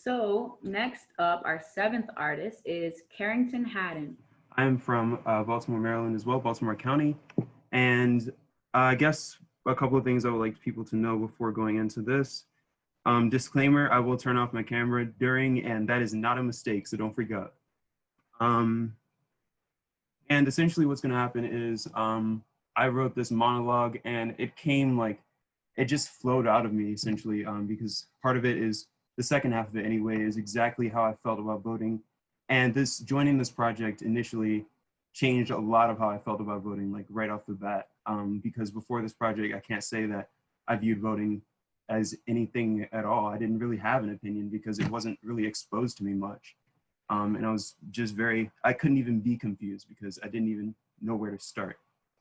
So next up, our seventh artist is Karrington Hatton. I'm from Baltimore, Maryland as well, Baltimore County. And I guess a couple of things I would like people to know before going into this. Disclaimer, I will turn off my camera during, and that is not a mistake, so don't freak out. And essentially what's gonna happen is I wrote this monologue and it came like, it just flowed out of me essentially because part of it is, the second half of it anyway, is exactly how I felt about voting. And joining this project initially changed a lot of how I felt about voting, like right off the bat. Because before this project, I can't say that I viewed voting as anything at all. I didn't really have an opinion because it wasn't really exposed to me much. And I was just I couldn't even be confused because I didn't even know where to start.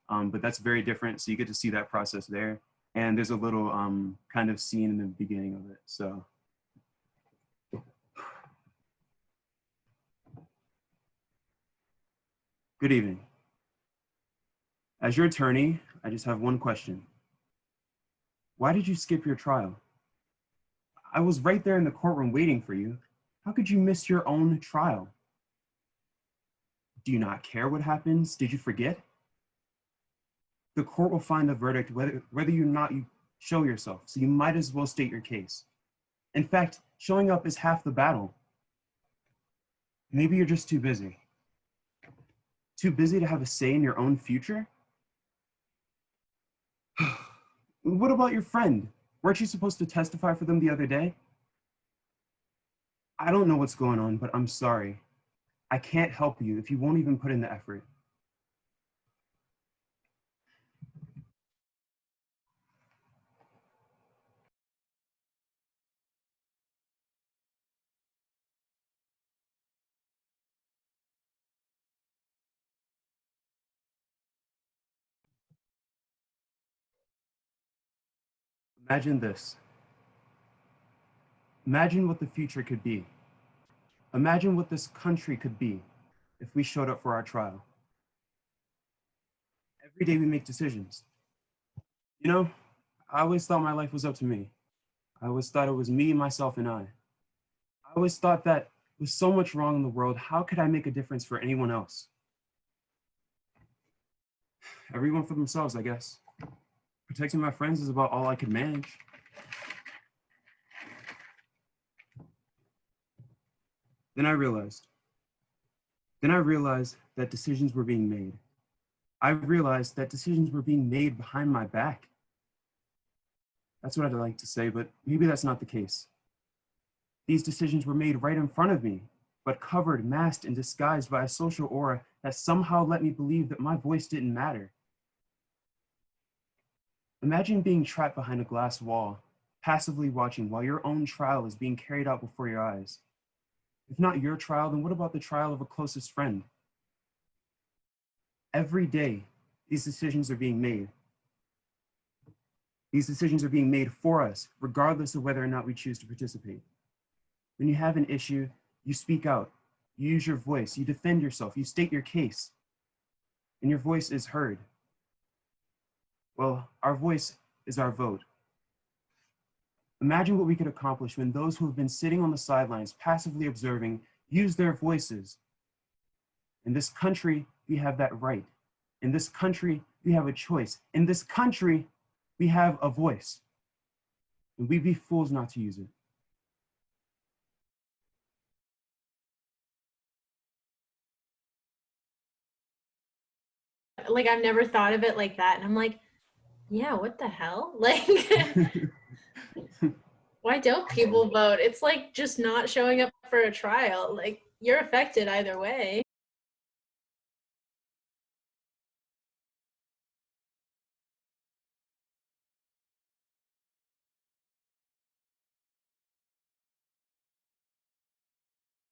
But that's very different. So you get to see that process there. And there's a little kind of scene in the beginning of it. So. Good evening. As your attorney, I just have one question. Why did you skip your trial? I was right there in the courtroom waiting for you. How could you miss your own trial? Do you not care what happens? Did you forget? The court will find the verdict whether or not you show yourself, so you might as well state your case. In fact, showing up is half the battle. Maybe you're just too busy. Too busy to have a say in your own future? What about your friend? Weren't you supposed to testify for them the other day? I don't know what's going on, but I'm sorry. I can't help you if you won't even put in the effort. Imagine this. Imagine what the future could be. Imagine what this country could be if we showed up for our trial. Every day we make decisions. You know, I always thought my life was up to me. I always thought it was me, myself, and I always thought that with so much wrong in the world, how could I make a difference for anyone else? Everyone for themselves, I guess. Protecting my friends is about all I could manage. Then I realized that decisions were being made. I realized that decisions were being made behind my back. That's what I'd like to say, but maybe that's not the case. These decisions were made right in front of me, but covered, masked, and disguised by a social aura that somehow let me believe that my voice didn't matter. Imagine being trapped behind a glass wall, passively watching while your own trial is being carried out before your eyes. If not your trial, then what about the trial of a closest friend? Every day, these decisions are being made. These decisions are being made for us, regardless of whether or not we choose to participate. When you have an issue, you speak out, you use your voice, you defend yourself, you state your case, and your voice is heard. Well, our voice is our vote. Imagine what we could accomplish when those who have been sitting on the sidelines, passively observing, use their voices. In this country, we have that right. In this country, we have a choice. In this country, we have a voice. And we'd be fools not to use it. Like, I've never thought of it like that. And I'm like, yeah, what the hell? Like, why don't people vote? It's like just not showing up for a trial. Like, you're affected either way.